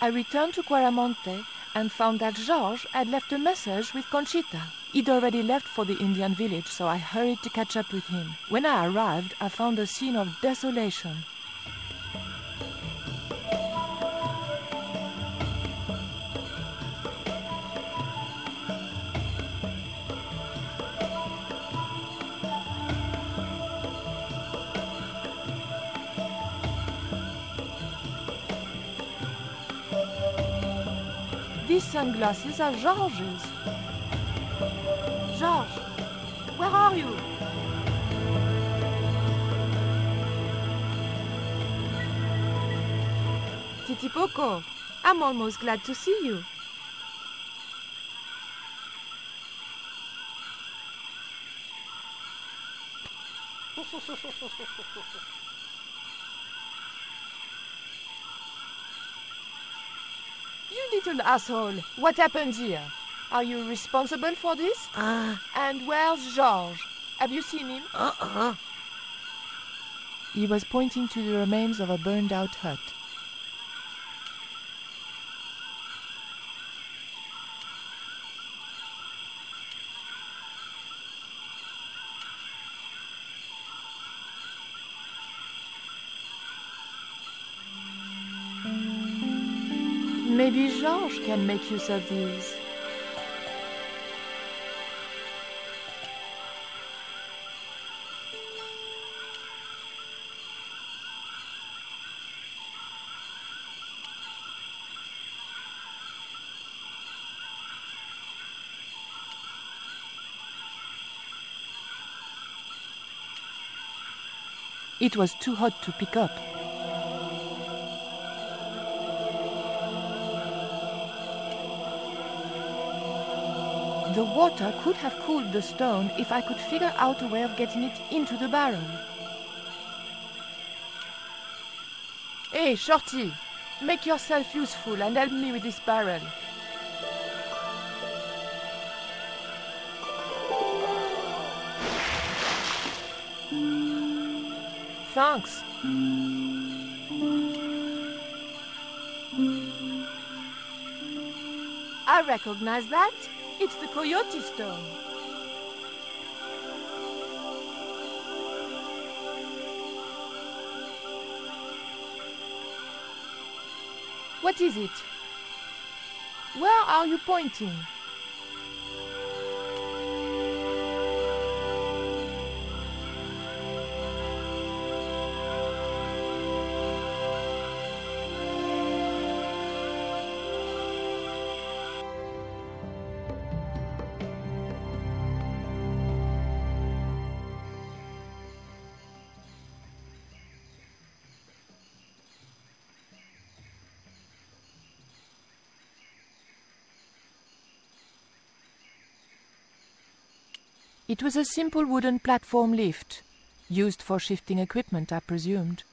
I returned to Quaramonte and found that Georges had left a message with Conchita. He'd already left for the Indian village, so I hurried to catch up with him. When I arrived, I found a scene of desolation. These sunglasses are Georges. Georges, where are you? Titipoco, I'm almost glad to see you. You little asshole, what happened here? Are you responsible for this? And where's Georges? Have you seen him? He was pointing to the remains of a burned-out hut. Maybe Georges can make use of these. It was too hot to pick up. The water could have cooled the stone if I could figure out a way of getting it into the barrel. Hey, Shorty, make yourself useful and help me with this barrel. Thanks. I recognize that. It's the coyote stone. What is it? Where are you pointing? It was a simple wooden platform lift, used for shifting equipment, I presumed.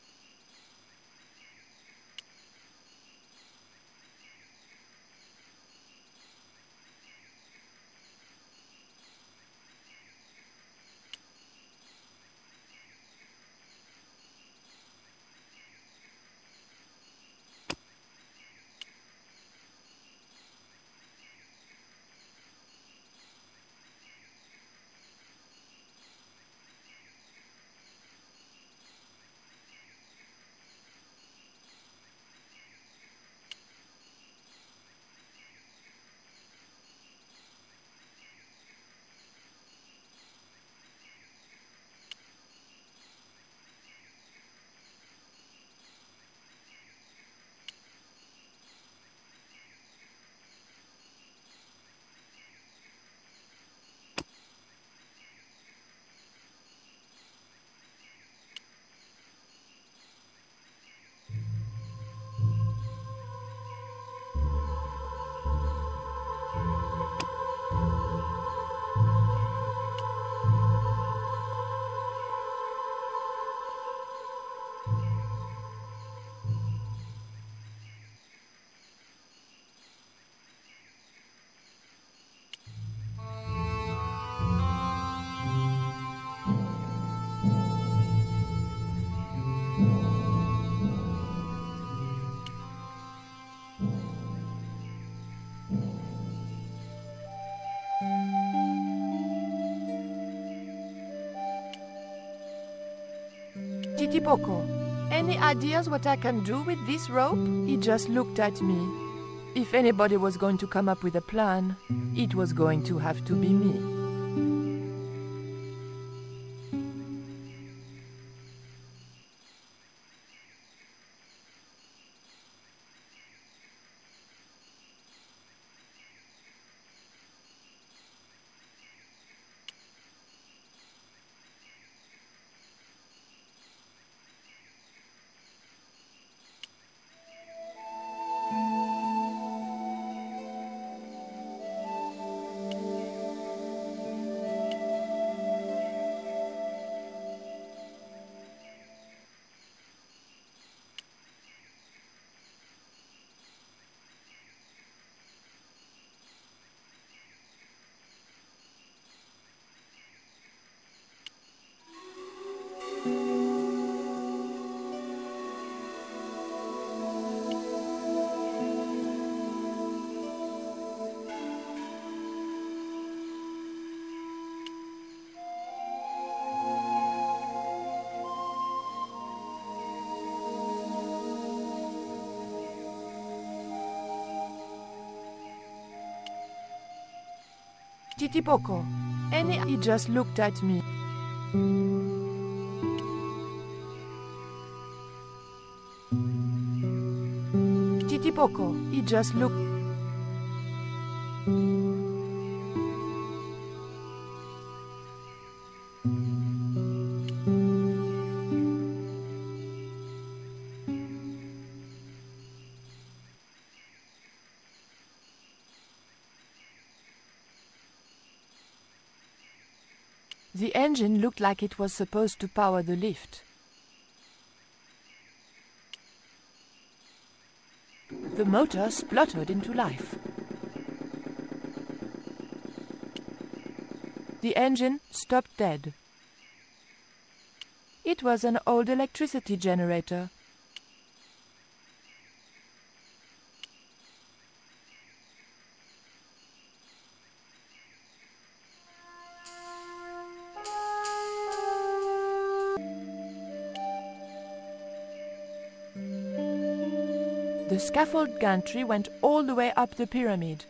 Titipoco, any ideas what I can do with this rope? He just looked at me. If anybody was going to come up with a plan, it was going to have to be me. Titipoco, he just looked at me. Titipoco, he just looked. The engine looked like it was supposed to power the lift. The motor spluttered into life. The engine stopped dead. It was an old electricity generator. The scaffold gantry went all the way up the pyramid.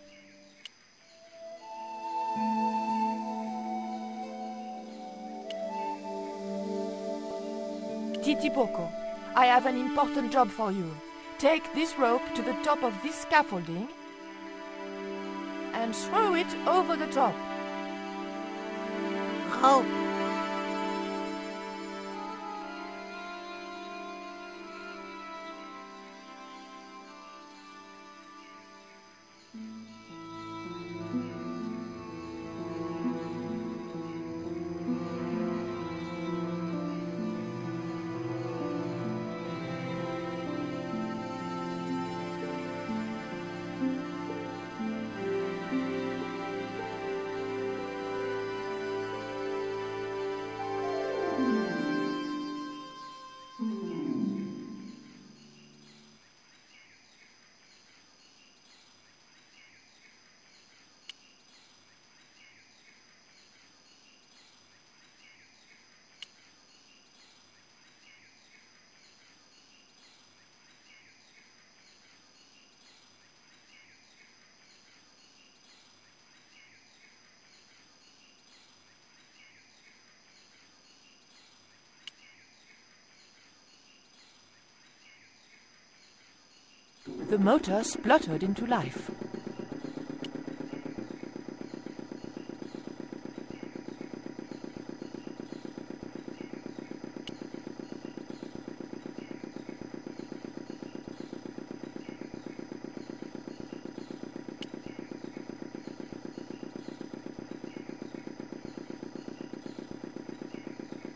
Titipoco, I have an important job for you. Take this rope to the top of this scaffolding and throw it over the top. Oh. The motor spluttered into life.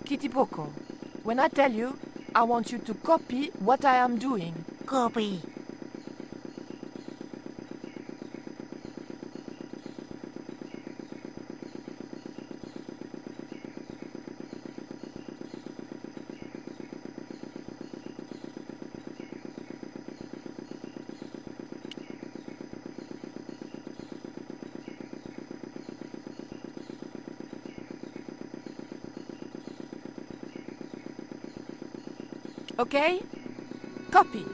Titipoco, when I tell you, I want you to copy what I am doing. Copy. Okay? Copy.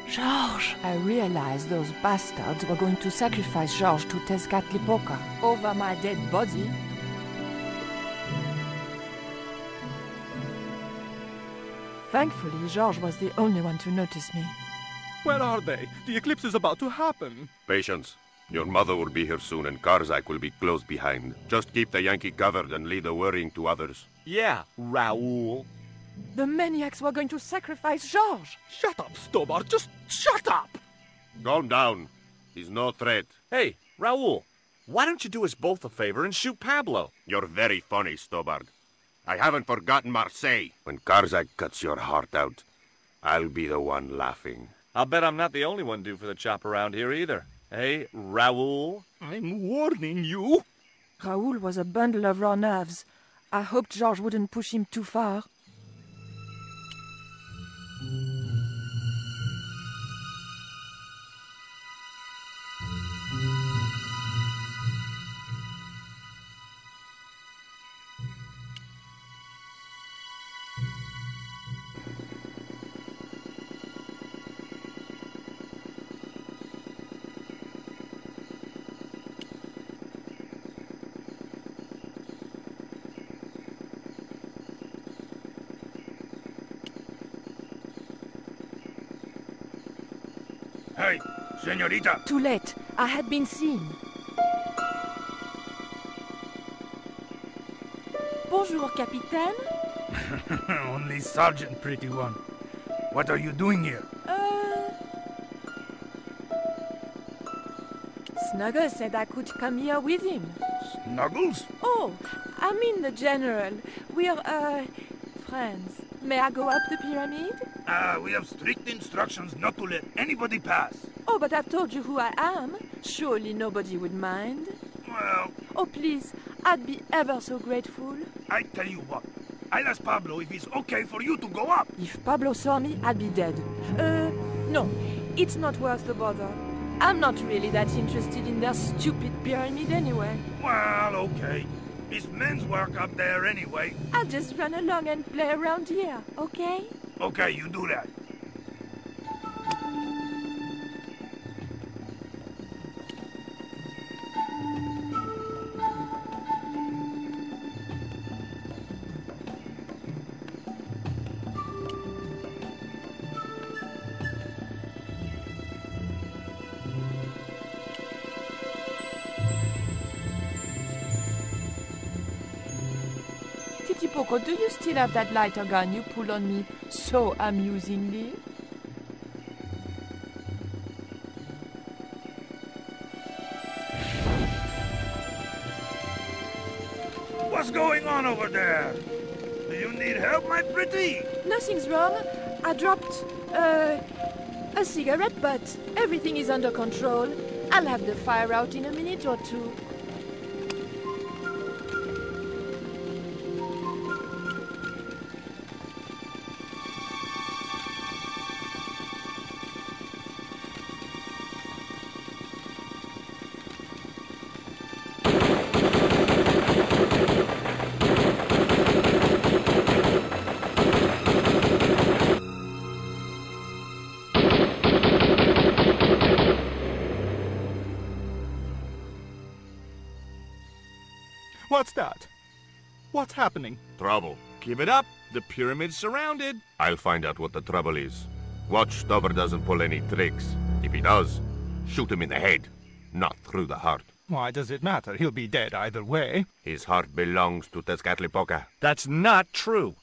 Georges! I realized those bastards were going to sacrifice Georges to Tezcatlipoca. Over my dead body. Thankfully, Georges was the only one to notice me. Where are they? The eclipse is about to happen. Patience. Your mother will be here soon and Karzak will be close behind. Just keep the Yankee covered and leave the worrying to others. Yeah, Raoul. The maniacs were going to sacrifice Georges. Shut up, Stobart. Just shut up! Calm down. He's no threat. Hey, Raoul, why don't you do us both a favor and shoot Pablo? You're very funny, Stobart. I haven't forgotten Marseille. When Karzak cuts your heart out, I'll be the one laughing. I'll bet I'm not the only one due for the chop around here either. Hey, Raoul? I'm warning you. Raoul was a bundle of raw nerves. I hoped Georges wouldn't push him too far. Hey, señorita! Too late. I had been seen. Bonjour, Capitaine. Only Sergeant, pretty one. What are you doing here? Snuggles said I could come here with him. Snuggles? Oh, I mean the General. We're, friends. May I go up the pyramid? We have strict instructions not to let anybody pass. Oh, but I've told you who I am. Surely nobody would mind. Well, Oh, please, I'd be ever so grateful. I tell you what. I'll ask Pablo if it's okay for you to go up. If Pablo saw me, I'd be dead. No, it's not worth the bother. I'm not really that interested in their stupid pyramid anyway. Well, okay. It's men's work up there anyway. I'll just run along and play around here, okay? Okay, you do that. Poco, do you still have that lighter gun you pulled on me so amusingly? What's going on over there? Do you need help, my pretty? Nothing's wrong. I dropped, a cigarette, but everything is under control. I'll have the fire out in a minute or two. What's that? What's happening? Trouble. Give it up. The pyramid's surrounded. I'll find out what the trouble is. Watch Stobart doesn't pull any tricks. If he does, shoot him in the head, not through the heart. Why does it matter? He'll be dead either way. His heart belongs to Tezcatlipoca. That's not true.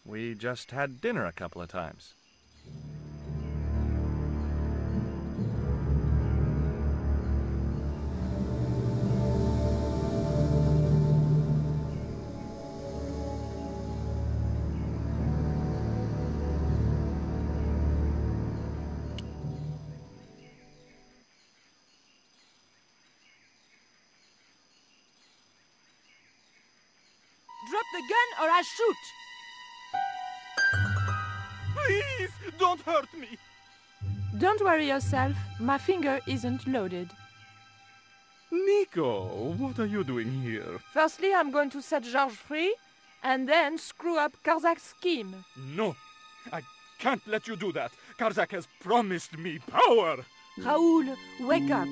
We just had dinner a couple of times. Drop the gun or I shoot! Please, don't hurt me. Don't worry yourself. My finger isn't loaded. Nico, what are you doing here? Firstly, I'm going to set Georges free, and then screw up Karzak's scheme. No, I can't let you do that. Karzak has promised me power. Raoul, wake up.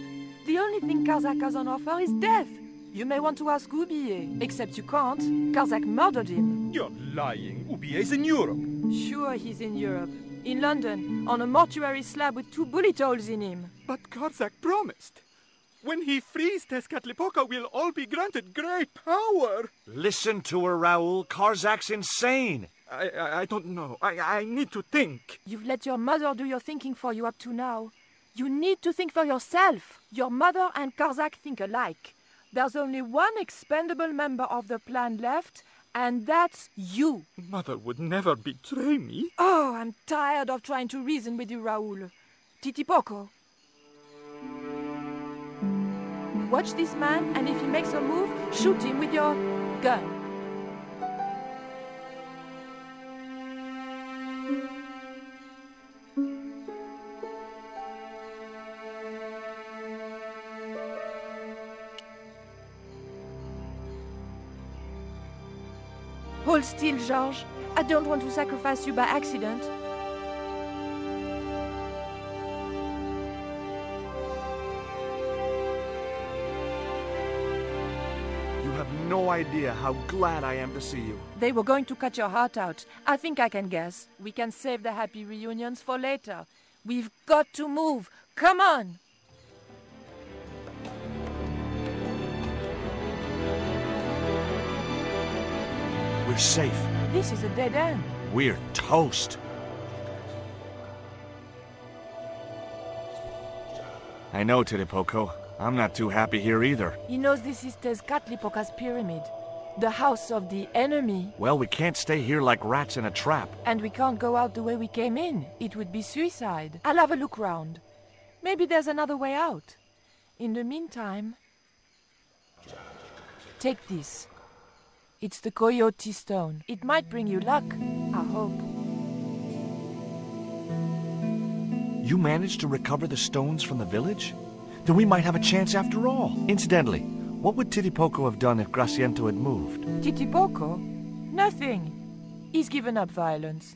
The only thing Karzak has on offer is death. You may want to ask Oublier, except you can't. Karzak murdered him. You're lying. Ubier's in Europe. Sure, he's in Europe. In London, on a mortuary slab with 2 bullet holes in him. But Karzak promised. When he frees Tezcatlipoca, we'll all be granted great power. Listen to her, Raoul. Karzak's insane. I don't know. I need to think. You've let your mother do your thinking for you up to now. You need to think for yourself. Your mother and Karzak think alike. There's only one expendable member of the plan left, and that's you. Mother would never betray me. Oh, I'm tired of trying to reason with you, Raoul. Titipoco. Watch this man, and if he makes a move, shoot him with your gun. Hold still, Georges. I don't want to sacrifice you by accident. You have no idea how glad I am to see you. They were going to cut your heart out. I think I can guess. We can save the happy reunions for later. We've got to move. Come on! We're safe. This is a dead end. We're toast. I know, Titipoco. I'm not too happy here either. He knows this is Tezcatlipoca's pyramid. The house of the enemy. Well, we can't stay here like rats in a trap. And we can't go out the way we came in. It would be suicide. I'll have a look round. Maybe there's another way out. In the meantime... Take this. It's the Coyote Stone. It might bring you luck, I hope. You managed to recover the stones from the village? Then we might have a chance after all. Incidentally, what would Titipoco have done if Graciento had moved? Titipoco? Nothing. He's given up violence.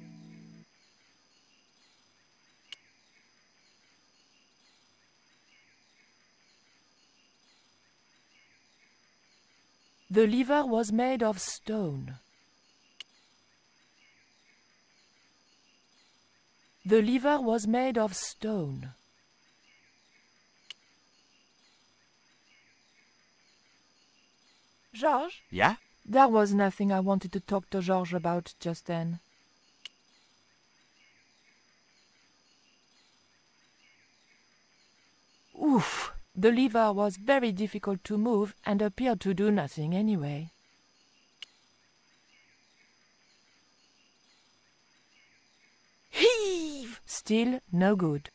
The lever was made of stone. The lever was made of stone. Georges? Yeah? There was nothing I wanted to talk to Georges about just then. Oof! The lever was very difficult to move and appeared to do nothing anyway. Heave! Still no good.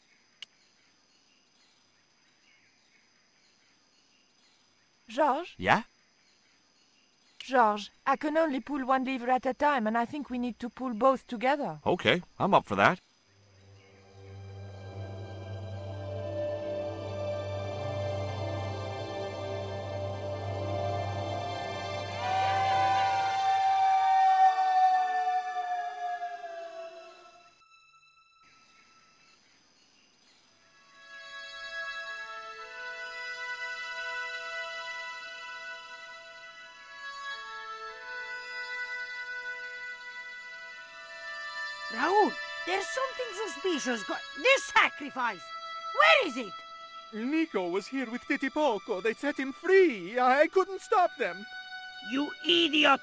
Georges? Yeah? Georges, I can only pull one lever at a time, and I think we need to pull both together. Okay, I'm up for that. Raoul, there's something suspicious This sacrifice! Where is it? Nico was here with Titipoco. They set him free. I couldn't stop them. You idiot!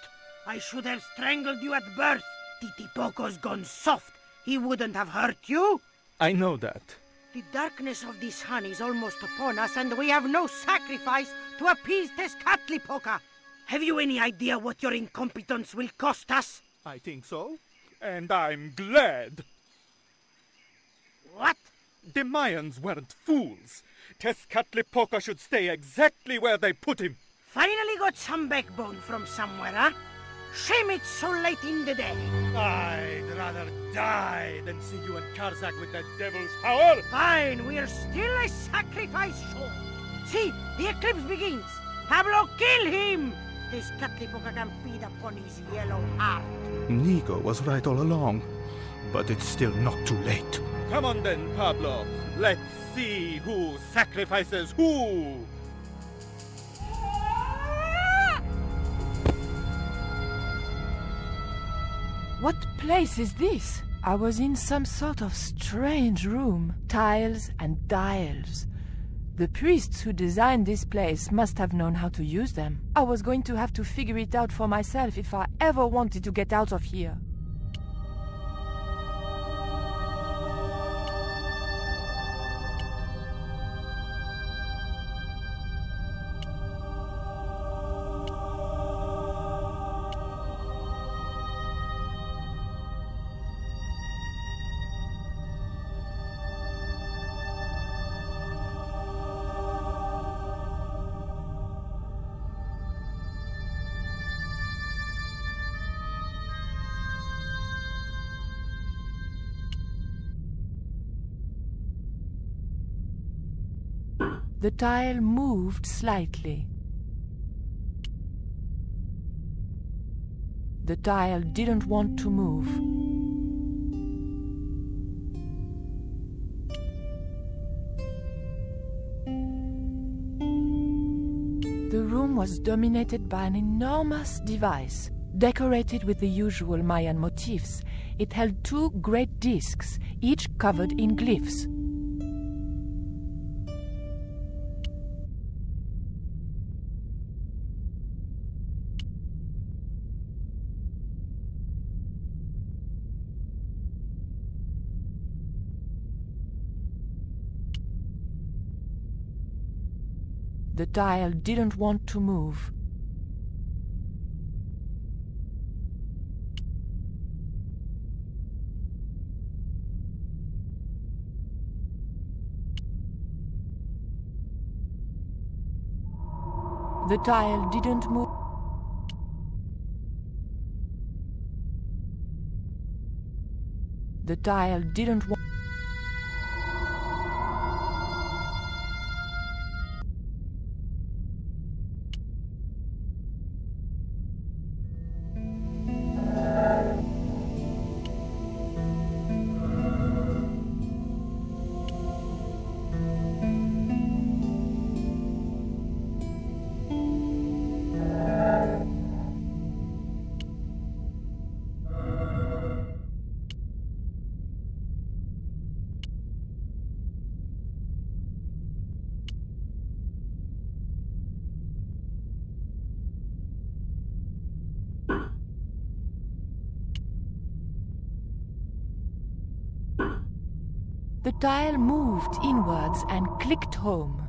I should have strangled you at birth. Titipoco's gone soft. He wouldn't have hurt you. I know that. The darkness of the sun is almost upon us, and we have no sacrifice to appease Tezcatlipoca. Have you any idea what your incompetence will cost us? I think so. And I'm glad. What? The Mayans weren't fools. Tezcatlipoca should stay exactly where they put him. Finally got some backbone from somewhere, huh? Shame it's so late in the day. I'd rather die than see you and Karzak with the devil's power. Fine, we're still a sacrifice short. See, the eclipse begins. Pablo, kill him! This Katlipoka can feed upon his yellow heart. Nico was right all along, but it's still not too late. Come on then, Pablo. Let's see who sacrifices who. What place is this? I was in some sort of strange room. Tiles and dials. The priests who designed this place must have known how to use them. I was going to have to figure it out for myself if I ever wanted to get out of here. The tile moved slightly. The tile didn't want to move. The room was dominated by an enormous device, decorated with the usual Mayan motifs. It held two great discs, each covered in glyphs. The tile didn't want to move. The tile didn't move. The tile didn't want. The tile moved inwards and clicked home.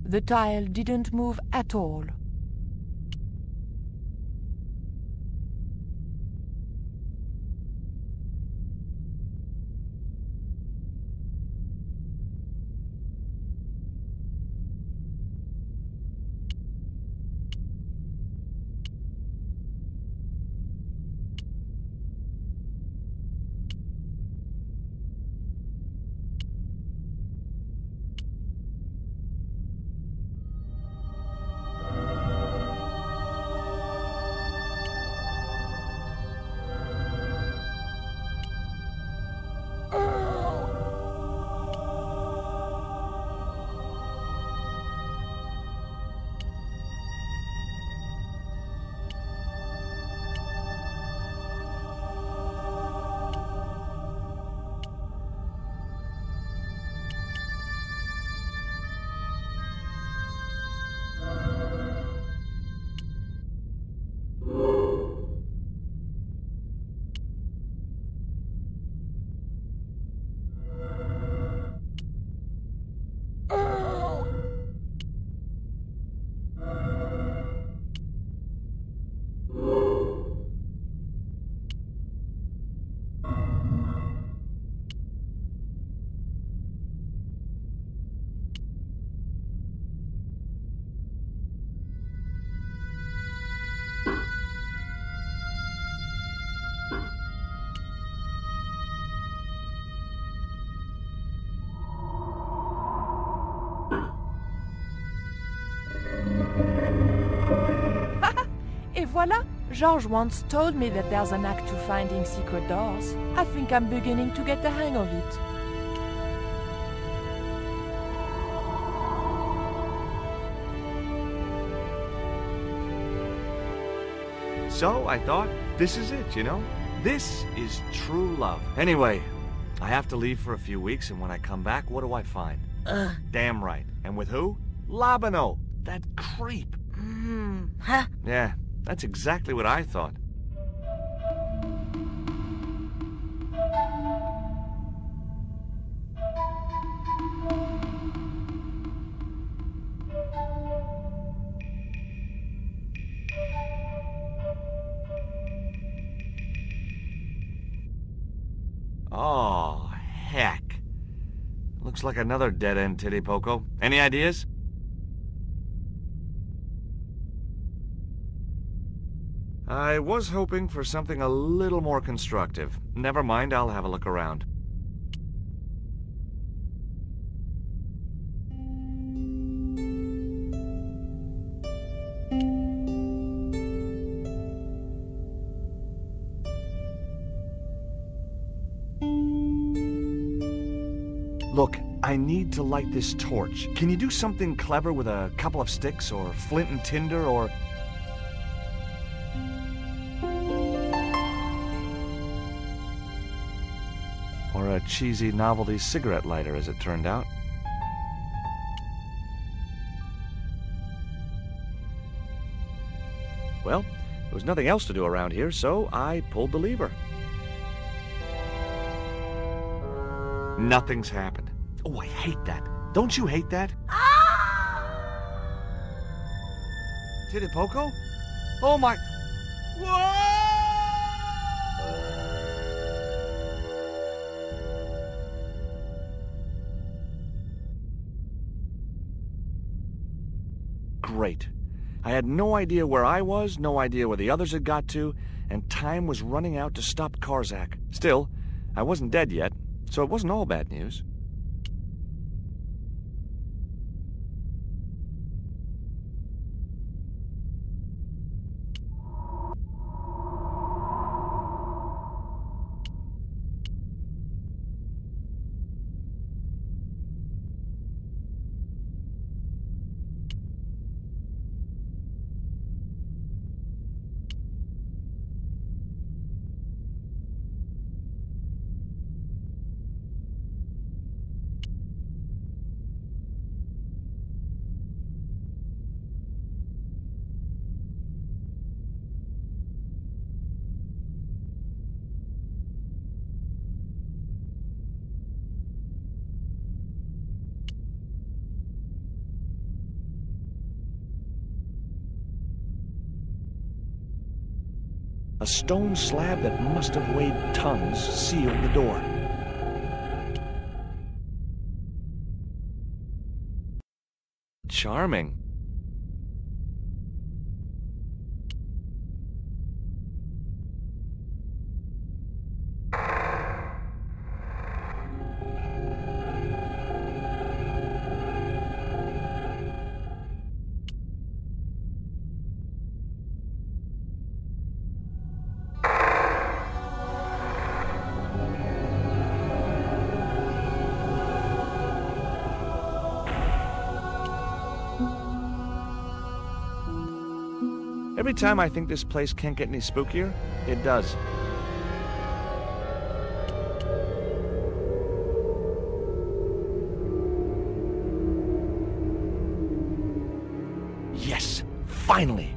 The tile didn't move at all. Et voilà! George once told me that there's an knack to finding secret doors. I think I'm beginning to get the hang of it. So I thought, this is it, you know? This is true love. Anyway, I have to leave for a few weeks, and when I come back, what do I find? Damn right. And with who? Labano, that creep. Huh? Yeah, that's exactly what I thought. Oh, heck. Looks like another dead-end titty poco. Any ideas? I was hoping for something a little more constructive. Never mind, I'll have a look around. Look, I need to light this torch. Can you do something clever with a couple of sticks, or flint and tinder, or... or a cheesy novelty cigarette lighter, as it turned out. Well, there was nothing else to do around here, so I pulled the lever. Nothing's happened. Oh, I hate that. Don't you hate that? Titty Poco? Oh my... Whoa! Great. I had no idea where I was, no idea where the others had got to, and time was running out to stop Karzak. Still, I wasn't dead yet, so it wasn't all bad news. A stone slab that must have weighed tons sealed the door. Charming. Every time I think this place can't get any spookier, it does. Yes, finally!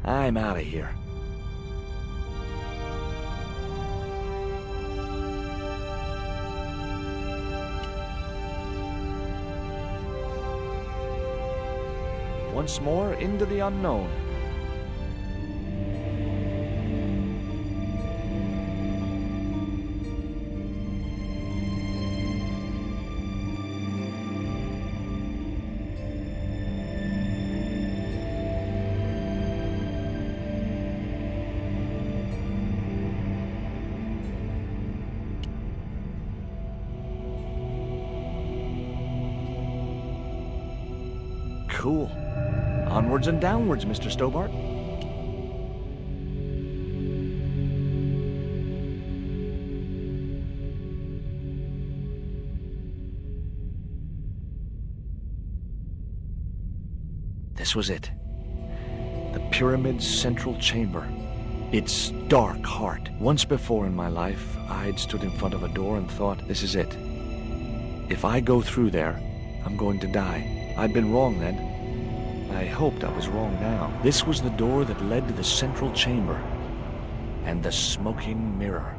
I'm out of here. Once more into the unknown. Cool. Onwards and downwards, Mr. Stobart. This was it. The pyramid's central chamber. Its dark heart. Once before in my life, I'd stood in front of a door and thought, this is it. If I go through there, I'm going to die. I'd been wrong then. I hoped I was wrong now. This was the door that led to the central chamber and the smoking mirror.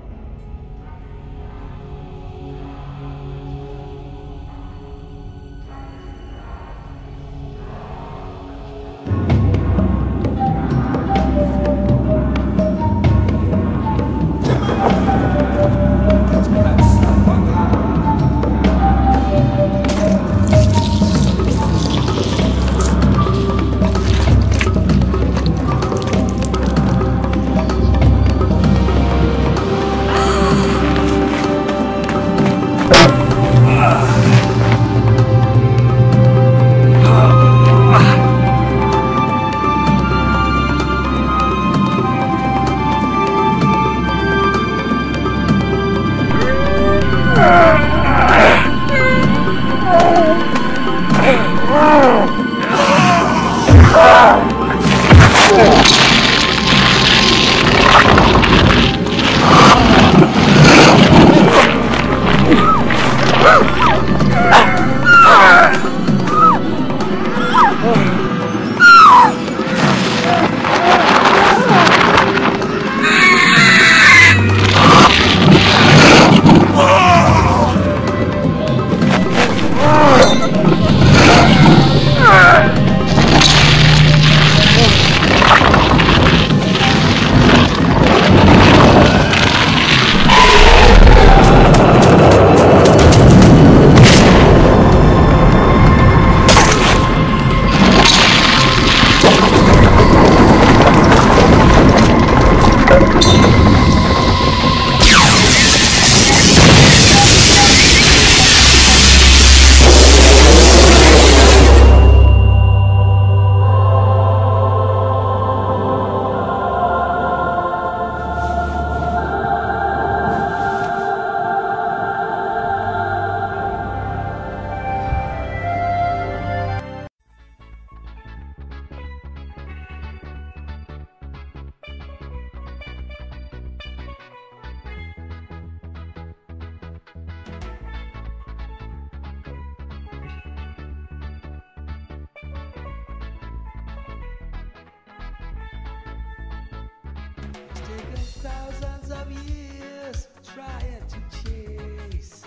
Thousands of years trying to chase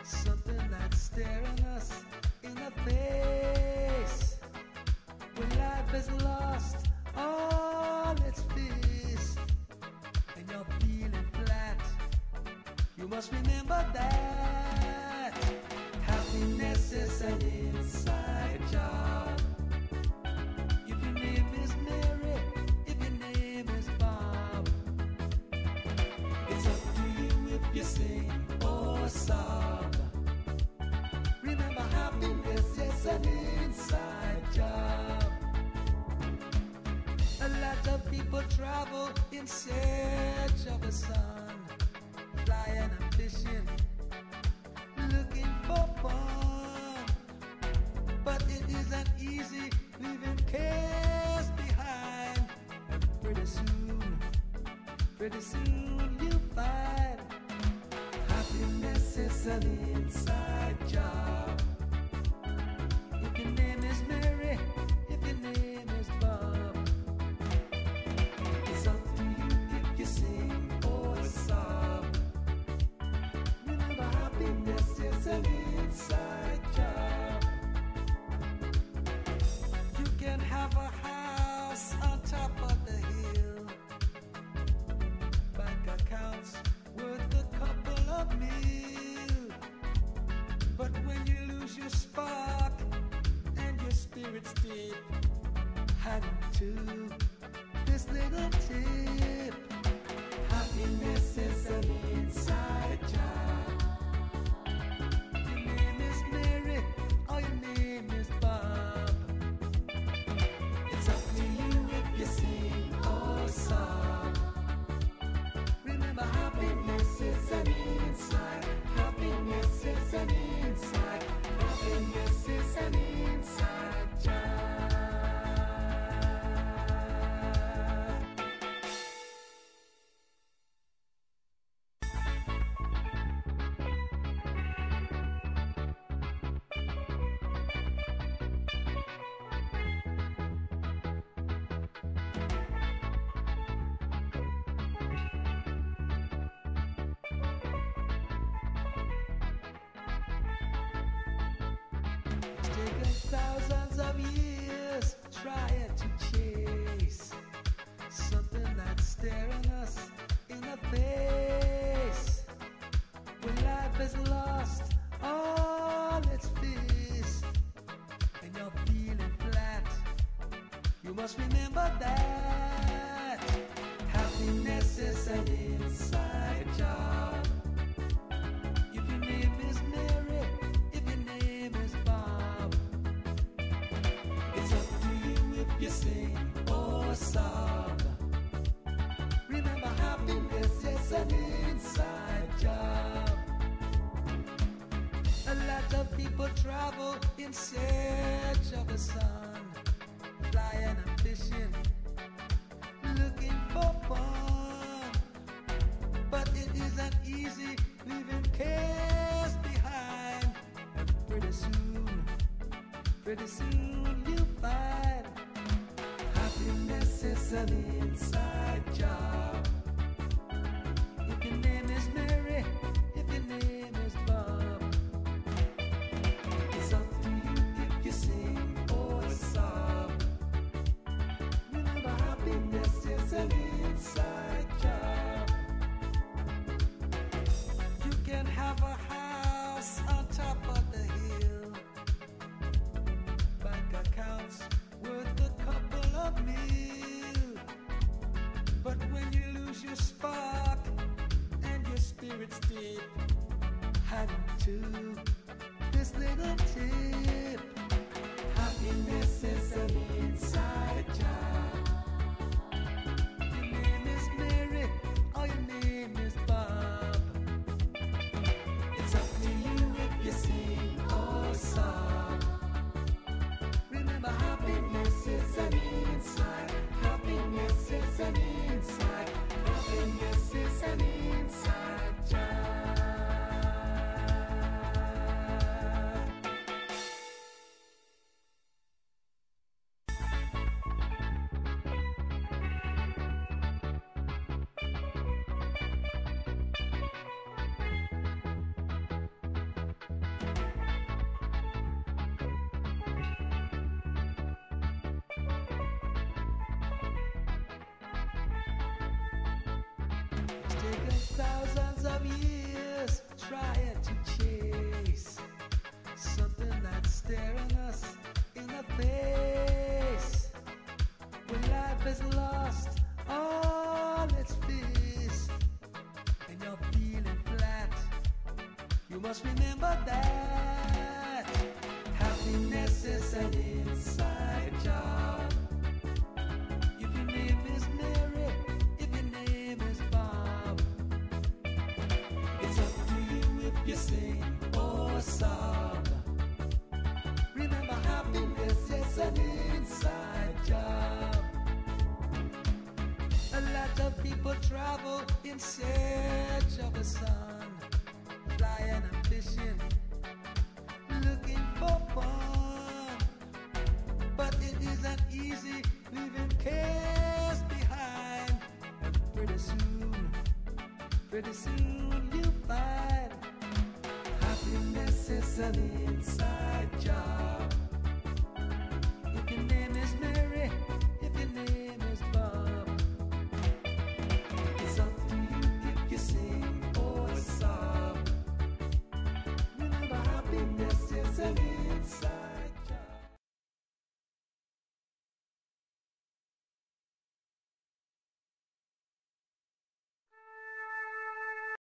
something that's staring us in the face. When life has lost all its fears, must remember that happiness is an inside job. If your name is Mary, if your name is Bob, it's up to you if you sing or sob. Remember, happiness is an inside job. A lot of people travel in search of the sun, flying and fishing, looking for fun. But it isn't easy leaving cares behind. And pretty soon you find happiness is an inside job. If your name is Mary, if your name is Bob, it's up to you if you sing or sob. Remember, happiness is an inside job. You can have a house on top of the hill, bank accounts worth a couple of mil. But when you lose your spark and your spirit's deep, hang to this little tip. Happiness is an inside job. Your name is Mary or your name is Bob, it's up to you if you sing or sob. Remember, happiness is an inside. Happiness is an inside. Happiness is an inside job. It's taken thousands of years trying to chase something that's staring us in the face. When life has lost all its fizz and you're feeling flat, you must remember that happiness is an inside job. If your name is Mary, if your name is Bob, it's up to you if you sing or sob. Remember, happiness is an inside job. A lot of people travel in search of the sun, flying and fishing, looking for fun. But it isn't easy leaving cares behind. And pretty soon you find happiness is an inside job. If your name is Mary, if your name is Bob, it's up to you if you sing or sob. Remember, happiness is an inside job. You can have a house on top of the hill, bank accounts worth a couple of mil. But when you lose your spark and your spirit's deep, hang to this little tip. Happiness is an inside job. Your name is Mary or your name is Bob, it's up to you if you sing or sob. Remember, happiness is an inside. Happiness is an inside. Happiness is an inside job. Thousands of years trying to chase something that's staring us in the face. When life has lost all its peace and you're feeling flat, you must remember that happiness is an inside job. If your name is Mary, if your name is Bob, it's up to you if you sing or sob. Remember, happiness is an inside job. A lot of people travel in search of the sun, flying and fishing, looking for fun. But it isn't easy leaving cares behind. And pretty soon you find happiness is an inside